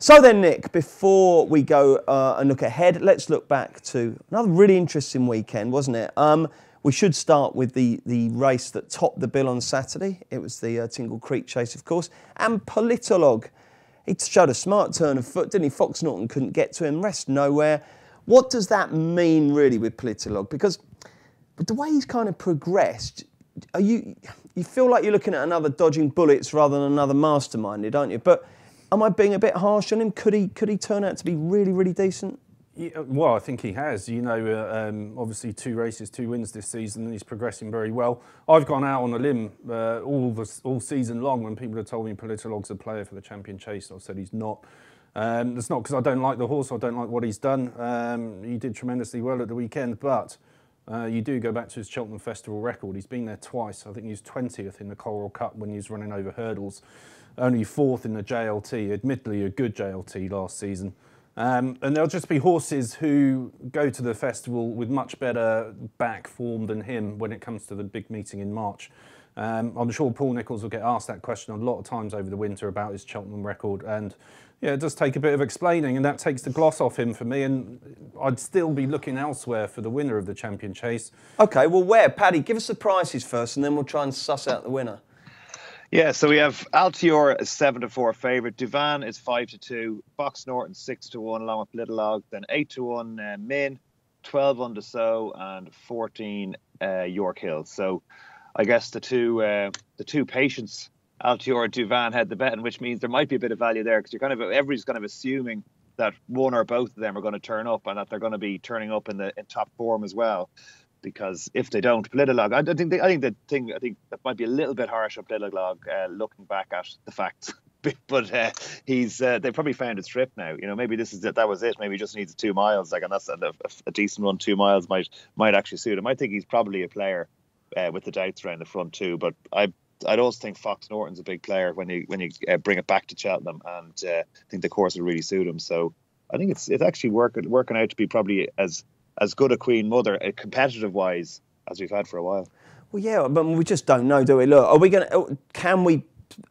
So then, Nick, before we go and look ahead, let's look back to another really interesting weekend, wasn't it? We should start with the race that topped the bill on Saturday. It was the Tingle Creek Chase, of course. And Politolog, he showed a smart turn of foot, didn't he? Fox Norton couldn't get to him, rest nowhere. What does that mean, really, with Politolog? Because with the way he's kind of progressed, you feel like you're looking at another dodging bullets rather than another masterminded, aren't you? But am I being a bit harsh on him? Could he turn out to be really, really decent? Yeah, well, I think he has. Obviously 2 races, 2 wins this season, and he's progressing very well. I've gone out on a limb all season long when people have told me Politolog's a player for the Champion Chase. I've said he's not. It's not because I don't like the horse, I don't like what he's done. He did tremendously well at the weekend, but you do go back to his Cheltenham Festival record. He's been there twice. I think he was 20th in the Coral Cup when he was running over hurdles. Only 4th in the JLT, admittedly a good JLT last season. And there'll just be horses who go to the festival with much better back form than him when it comes to the big meeting in March. I'm sure Paul Nicholls will get asked that question a lot of times over the winter about his Cheltenham record. And yeah, it does take a bit of explaining, and that takes the gloss off him for me. And I'd still be looking elsewhere for the winner of the Champion Chase. OK, well, where? Paddy, give us the prices first, and then we'll try and suss out the winner. Yeah, so we have Altior as 7-4 favourite. Duvan is 5-2. Fox Norton 6-1, along with Politolog. Then 8-1 Min, 12 on Dessau, and 14 York Hill. So I guess the two patients, Altior and Duvan, had the betting, which means there might be a bit of value there because everybody's kind of assuming that one or both of them are going to turn up and that they're going to be turning up in top form as well. Because if they don't, Politolog, I think that might be a little bit harsh on Politolog, looking back at the facts. But they probably found his trip now. Maybe that was it. Maybe he just needs 2 miles. And that's a decent run. 2 miles might actually suit him. I think he's probably a player with the doubts around the front too. But I'd also think Fox Norton's a big player when you bring it back to Cheltenham, and I think the course will really suit him. So I think it's actually working out to be probably as good a Queen Mother, competitive wise, as we've had for a while. Well, yeah, but we just don't know, do we? Look, can we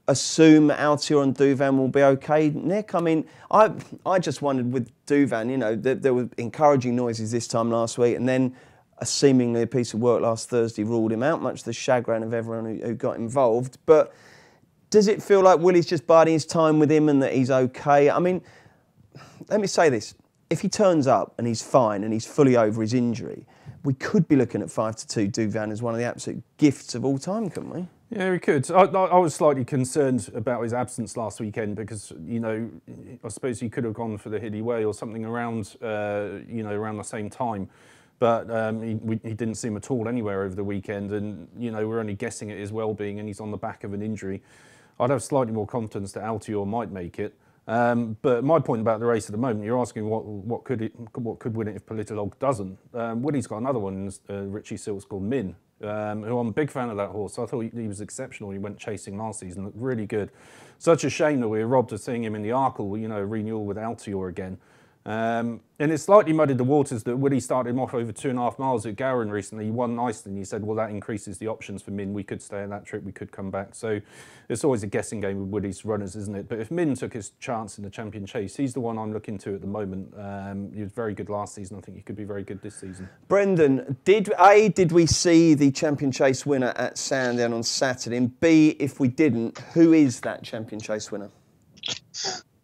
assume Altior and Duvan will be okay, Nick? I mean, I just wondered with Duvan, there were encouraging noises this time last week, and then seemingly a piece of work last Thursday ruled him out, much to the chagrin of everyone who got involved. But does it feel like Willie's just biding his time with him and that he's okay? I mean, let me say this. If he turns up and he's fine and he's fully over his injury, we could be looking at 5-2 Duvan as one of the absolute gifts of all time, couldn't we? Yeah, we could. I was slightly concerned about his absence last weekend because, I suppose he could have gone for the Hilly Way or something around the same time. But he didn't see him at all anywhere over the weekend, and, we're only guessing at his well-being, and he's on the back of an injury. I'd have slightly more confidence that Altior might make it. But my point about the race at the moment, you're asking what could win it if Politolog doesn't. Willie's got another one, Richie Silks, called Min, who I'm a big fan of that horse. I thought he was exceptional. He went chasing last season, looked really good. Such a shame that we were robbed of seeing him in the Arkle, renewal with Altior again. And it slightly muddied the waters that Willie started him off over 2.5 miles at Gowran recently. He won nicely, and he said, well, that increases the options for Min. We could stay on that trip, we could come back. So it's always a guessing game with Willie's runners, isn't it? But if Min took his chance in the Champion Chase, he's the one I'm looking to at the moment. He was very good last season. I think he could be very good this season. Brendan, did we see the Champion Chase winner at Sandown on Saturday? And B, if we didn't, who is that Champion Chase winner?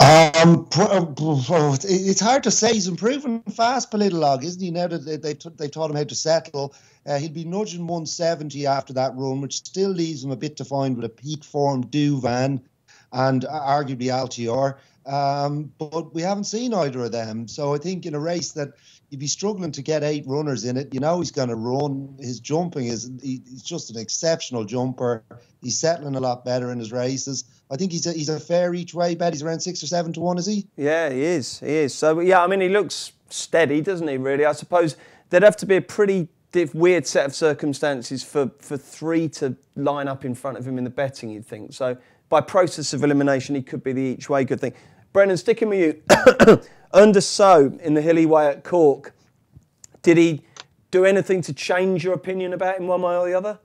It's hard to say. He's improving fast, Politolog, isn't he? Now that they taught him how to settle, he'll be nudging 170 after that run, which still leaves him a bit to find with a peak form Duvan and arguably Altior. But we haven't seen either of them. So I think in a race that you'd be struggling to get 8 runners in it, he's going to run. His jumping he's just an exceptional jumper. He's settling a lot better in his races. I think he's a fair each way bet. He's around 6 or 7 to 1, is he? Yeah, he is. So, yeah, I mean, he looks steady, doesn't he, really? I suppose there'd have to be a pretty weird set of circumstances for 3 to line up in front of him in the betting, you'd think. So, by process of elimination, he could be the each way good thing. Brendan, sticking with you, Under So in the Hilly Way at Cork, did he do anything to change your opinion about him one way or the other?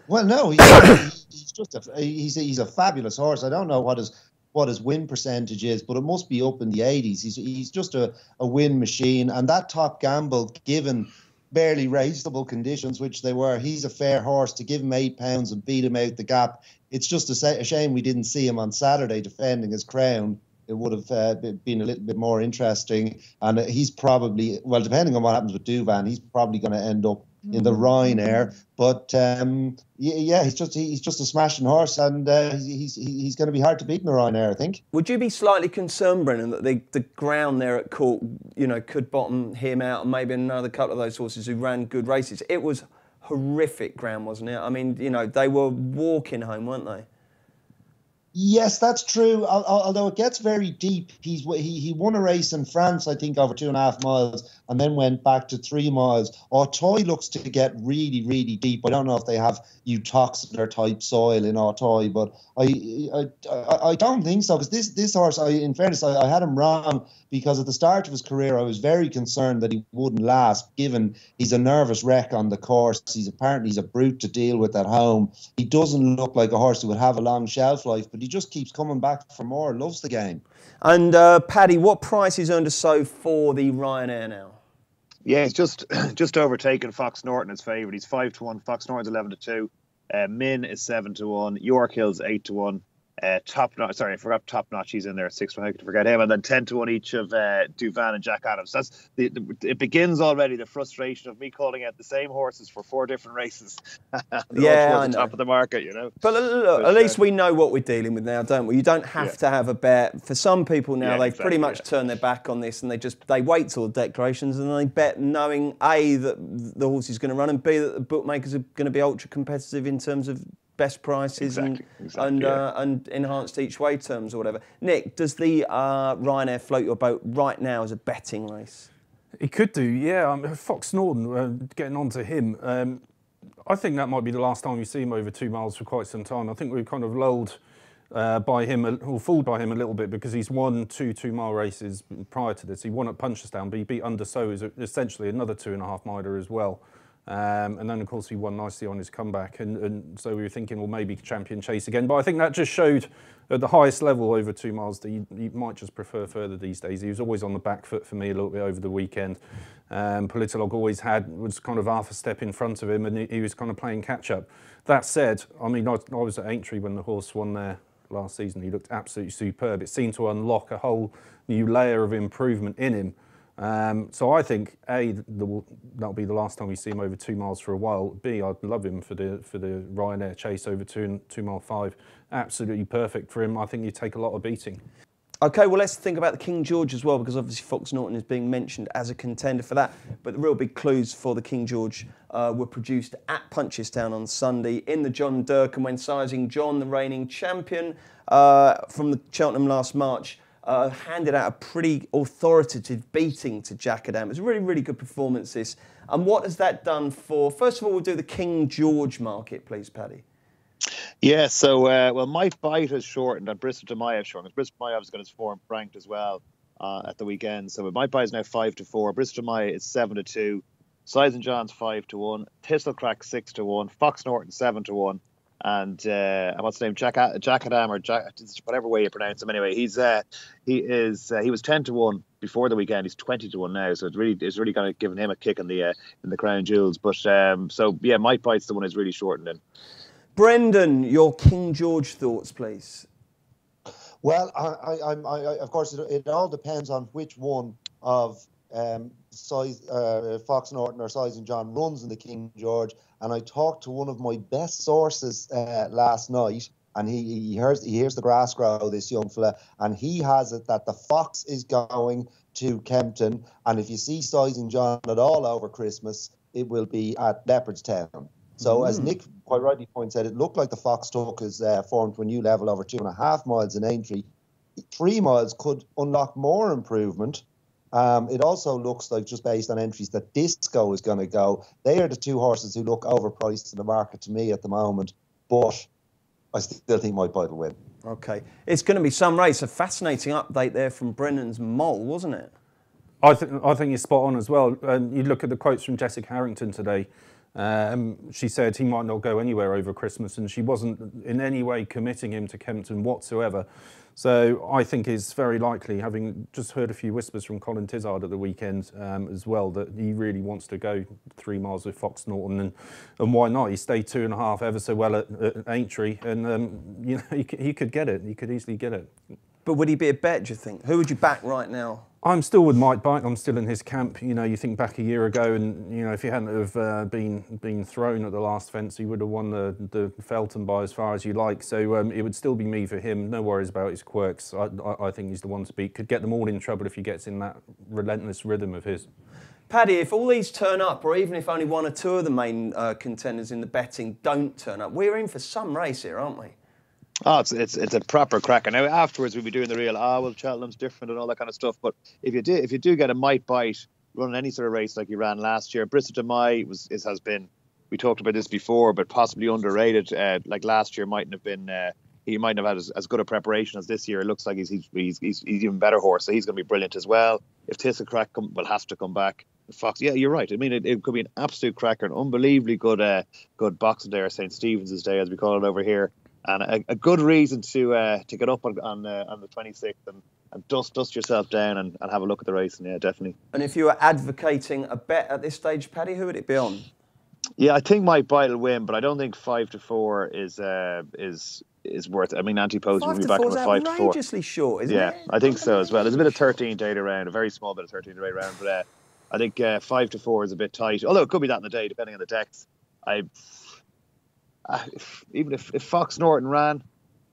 Well, no, he's a fabulous horse. I don't know what his what his win percentage is, but it must be up in the 80s. He's just a win machine. And that Top Gamble, given barely raceable conditions, which they were, he's a fair horse. To give him £8 and beat him out the gap, it's just a shame we didn't see him on Saturday defending his crown. It would have been a little bit more interesting. And he's probably, well, depending on what happens with Duvan, he's probably going to end up in the Ryanair. But yeah, he's just a smashing horse, and he's going to be hard to beat in the Ryanair, I think. Would you be slightly concerned, Brennan, that the ground there at Court, could bottom him out, and maybe another couple of those horses who ran good races? It was horrific ground, wasn't it? I mean, they were walking home, weren't they? Yes, that's true. Although it gets very deep. He won a race in France, I think, over 2.5 miles, and then went back to 3 miles. Auteuil looks to get really, really deep. I don't know if they have Utoxeter type soil in Auteuil, but I don't think so, because this horse, in fairness, I had him wrong, because at the start of his career I was very concerned that he wouldn't last, given he's a nervous wreck on the course. He's a brute to deal with at home. He doesn't look like a horse who would have a long shelf life, but he just keeps coming back for more. Loves the game. And Paddy, what price is earned or so for the Ryanair now? Yeah, he's just overtaken Fox Norton as favourite. He's 5-1. Fox Norton's 11-2. Min is 7-1. York Hill's 8-1. Top Notch, sorry, I forgot Top Notch. He's in there at 6-1. I could forget him, and then 10-1 each of Duvan and Jack Adams. That's it begins already. The frustration of me calling out the same horses for 4 different races. Yeah, all towards the top of the market, But look, at least we know what we're dealing with now, don't we? You don't have to have a bet. For some people now, they've pretty much turned their back on this, and they wait till the declarations and they bet, knowing A, that the horse is going to run, and B, that the bookmakers are going to be ultra competitive in terms of best prices and enhanced each way terms or whatever. Nick, does the Ryanair float your boat right now as a betting race? It could do, yeah. Fox Norton, getting on to him, I think that might be the last time we see him over 2 miles for quite some time. I think we've kind of lulled by him, or fooled by him a little bit, because he's won 2 2-mile races prior to this. He won at Punchestown, but he beat Undersow, who's essentially another 2.5 miler as well. And then, of course, he won nicely on his comeback. And so we were thinking, well, maybe champion chase again. But I think that just showed at the highest level over 2 miles that he might just prefer further these days. He was always on the back foot for me a little bit over the weekend. Politolog always was kind of half a step in front of him, and he was kind of playing catch-up. That said, I mean, I was at Aintree when the horse won there last season. He looked absolutely superb. It seemed to unlock a whole new layer of improvement in him. So I think A, that'll be the last time we see him over 2 miles for a while. B, I'd love him for the Ryanair chase over 2 mile 5. Absolutely perfect for him. I think he'd take a lot of beating. Okay, well, let's think about the King George as well, because obviously Fox Norton is being mentioned as a contender for that. But the real big clues for the King George were produced at Punchestown on Sunday in the John Durkan, when Sizing John, the reigning champion from the Cheltenham last March, handed out a pretty authoritative beating to Jack Adam. It was a really, really good performance, this. And what has that done for... First of all, we'll do the King George market, please, Paddy. Yeah, so, well, my bite has shortened and Bristol to Maya has shortened. Bristol to Maya has got his form franked as well at the weekend. So my bite is now 5-4. Bristol to Maya is 7-2. Sizing John's 5-1. Thistlecrack 6-1. Fox Norton 7-1. And what's the name? Jack Adam, or Jack, whatever way you pronounce him. Anyway, he was 10-1 before the weekend. He's 20-1 now. So it's really kind of giving him a kick in the crown jewels. But so yeah, my bite's the one is really shortened in. Brendan, your King George thoughts, please. Well, I of course, it all depends on which one of Fox Norton or Sizing John runs in the King George. And I talked to one of my best sources last night, and he hears the grass grow, this young fella, and he has it that the Fox is going to Kempton, and if you see Sizing John at all over Christmas, it will be at Leopardstown. So as Nick quite rightly points out, it looked like the Fox took his form to a new level over 2.5 miles in Aintree. 3 miles could unlock more improvement. It also looks like, just based on entries, that Disco is going to go. They are the 2 horses who look overpriced in the market to me at the moment, but I still think my bite will win. Okay. It's going to be some race. A fascinating update there from Brennan's Mole, wasn't it? I think you're spot on as well. You look at the quotes from Jessica Harrington today. She said he might not go anywhere over Christmas, and she wasn't in any way committing him to Kempton whatsoever. So I think it's very likely, having just heard a few whispers from Colin Tizard at the weekend as well, that he really wants to go 3 miles with Fox Norton, and why not? He stayed 2.5 ever so well at Aintree, and you know, he could get it. He could easily get it. But would he be a bet, do you think? Who would you back right now? I'm still with Mike Bite. I'm still in his camp. You know, you think back a year ago, and you know, if he hadn't have been thrown at the last fence, he would have won the Felton by as far as you like. So it would still be me for him. No worries about his quirks. I think he's the one to beat. Could get them all in trouble if he gets in that relentless rhythm of his. Paddy, if all these turn up, or even if only 1 or 2 of the main contenders in the betting don't turn up, we're in for some race here, aren't we? Oh, it's a proper cracker. Now afterwards we'll be doing the real well, Cheltenham's different and all that kind of stuff. But if you do get a Might Bite running any sort of race like he ran last year, Bristol de Mai has been, we talked about this before, but possibly underrated. Like last year mightn't have been he mightn't have had as good a preparation as this year. It looks like he's even better horse, so he's going to be brilliant as well. If Tissa Crack will have to come back. Fox, yeah, you're right. I mean, it could be an absolute cracker, an unbelievably good Boxing Day, or St. Stephen's Day as we call it over here. And a good reason to get up on the 26th and dust yourself down and have a look at the race. And yeah, definitely. And if you were advocating a bet at this stage, Paddy, who would it be on? Yeah, I think Mike Bite will win, but I don't think 5-4 is worth it. I mean, Antipodes will be back on 5-4. Outrageously short, isn't it? Yeah, I think so as well. There's a bit of 13 data round, a very small bit of 13 data round, but I think 5-4 is a bit tight. Although it could be that in the day, depending on the decks. Even if Fox Norton ran,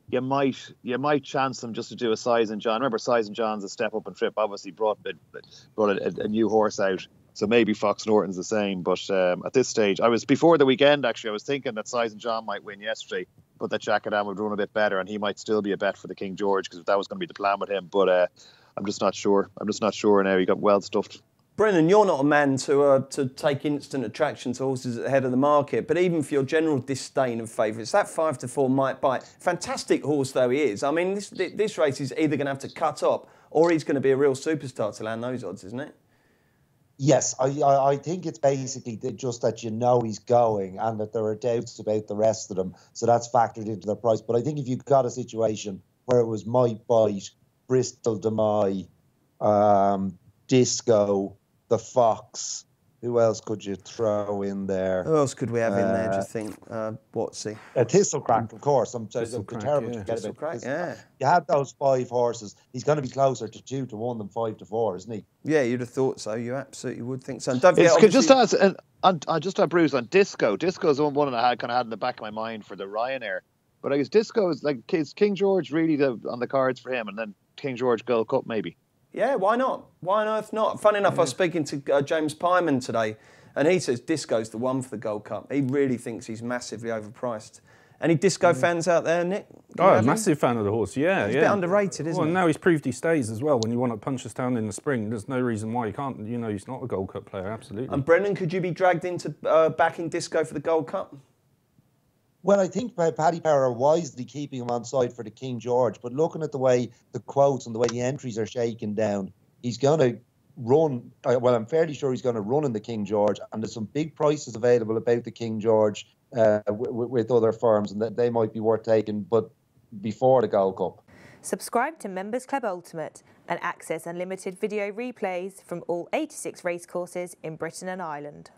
you might chance them just to do a Size and John. Remember, Size and John's a step up and trip. Obviously, brought a new horse out, so maybe Fox Norton's the same. But at this stage, before the weekend. Actually, I was thinking that Size and John might win yesterday, but that Jack Adam would run a bit better, and he might still be a bet for the King George because that was going to be the plan with him. But I'm just not sure. now. He got well stuffed. Brennan, you're not a man to take instant attraction to horses at the head of the market, but even for your general disdain of favourites, that 5-4 Might Bite, fantastic horse though he is. I mean, this race is either going to have to cut up or he's going to be a real superstar to land those odds, isn't it? Yes, I think it's basically just that you know he's going and that there are doubts about the rest of them, so that's factored into the price. But I think if you've got a situation where it was Might Bite, Bristol de Mai, Disco, the Fox, who else could you throw in there? Who else could we have in there, do you think? Whatsy? Thistle Crack, of course. I'm terrible to forget about Crack, yeah. You had those 5 horses. He's going to be closer to 2-1 than 5-4, isn't he? Yeah, you'd have thought so. You absolutely would think so. And don't forget, just add Bruce on Disco. Disco's the one I had in the back of my mind for the Ryanair. But I guess Disco is like, is King George really on the cards for him, and then King George Gold Cup maybe? Yeah, why not? Why on earth not? Funny enough, I was speaking to James Pyman today, and he says Disco's the one for the Gold Cup. He really thinks he's massively overpriced. Any Disco fans out there, Nick? Oh, massive fan of the horse, yeah. He's a bit underrated, isn't he? Well, now he's proved he stays as well. When you want to punch us down in the spring, there's no reason why he can't. You know, he's not a Gold Cup player, absolutely. And Brennan, could you be dragged into backing Disco for the Gold Cup? Well, I think Paddy Power are wisely keeping him on side for the King George, but looking at the way the quotes and the way the entries are shaken down, he's going to run. Well, I'm fairly sure he's going to run in the King George, and there's some big prices available about the King George with other firms, and that they might be worth taking, but before the Gold Cup. Subscribe to Members Club Ultimate and access unlimited video replays from all 86 racecourses in Britain and Ireland.